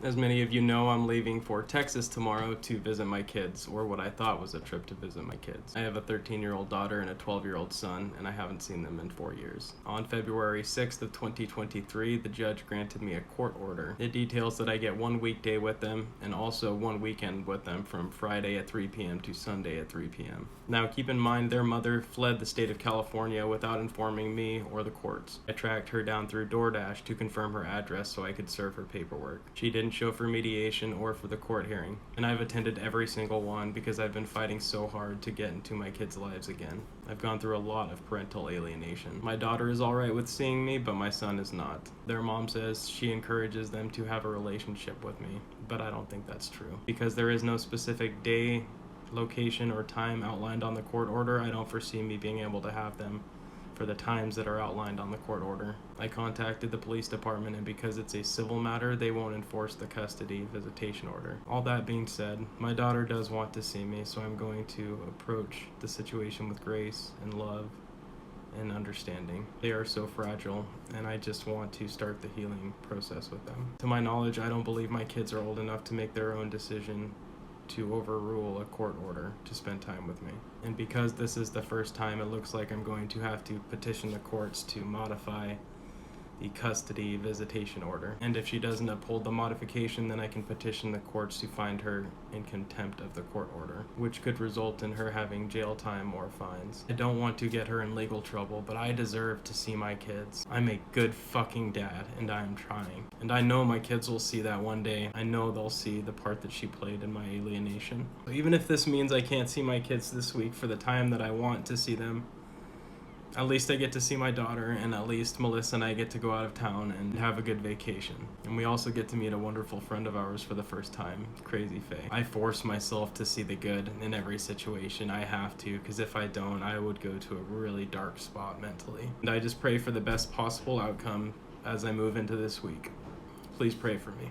As many of you know, I'm leaving for Texas tomorrow to visit my kids, or what I thought was a trip to visit my kids. I have a 13-year-old daughter and a 12-year-old son, and I haven't seen them in 4 years. On February 6th of 2023, the judge granted me a court order. It details that I get 1 weekday with them, and also 1 weekend with them from Friday at 3 p.m. to Sunday at 3 p.m. Now keep in mind, their mother fled the state of California without informing me or the courts. I tracked her down through DoorDash to confirm her address so I could serve her paperwork. She didn't show for mediation or for the court hearing, and I've attended every single one because I've been fighting so hard to get into my kids' lives again. I've gone through a lot of parental alienation. My daughter is alright with seeing me, but my son is not. Their mom says she encourages them to have a relationship with me, but I don't think that's true. Because there is no specific day, location, or time outlined on the court order, I don't foresee me being able to have them for the times that are outlined on the court order. I contacted the police department, and because it's a civil matter, they won't enforce the custody visitation order. All that being said, my daughter does want to see me, so I'm going to approach the situation with grace and love and understanding. They are so fragile, and I just want to start the healing process with them. To my knowledge, I don't believe my kids are old enough to make their own decision to overrule a court order to spend time with me. And because this is the first time, it looks like I'm going to have to petition the courts to modify the custody visitation order. And if she doesn't uphold the modification, then I can petition the courts to find her in contempt of the court order, which could result in her having jail time or fines. I don't want to get her in legal trouble, but I deserve to see my kids. I'm a good fucking dad, and I am trying. And I know my kids will see that one day. I know they'll see the part that she played in my alienation. So even if this means I can't see my kids this week for the time that I want to see them, at least I get to see my daughter, and at least Melissa and I get to go out of town and have a good vacation. And we also get to meet a wonderful friend of ours for the first time, Crazy Faye. I force myself to see the good in every situation. I have to, because if I don't, I would go to a really dark spot mentally. And I just pray for the best possible outcome as I move into this week. Please pray for me.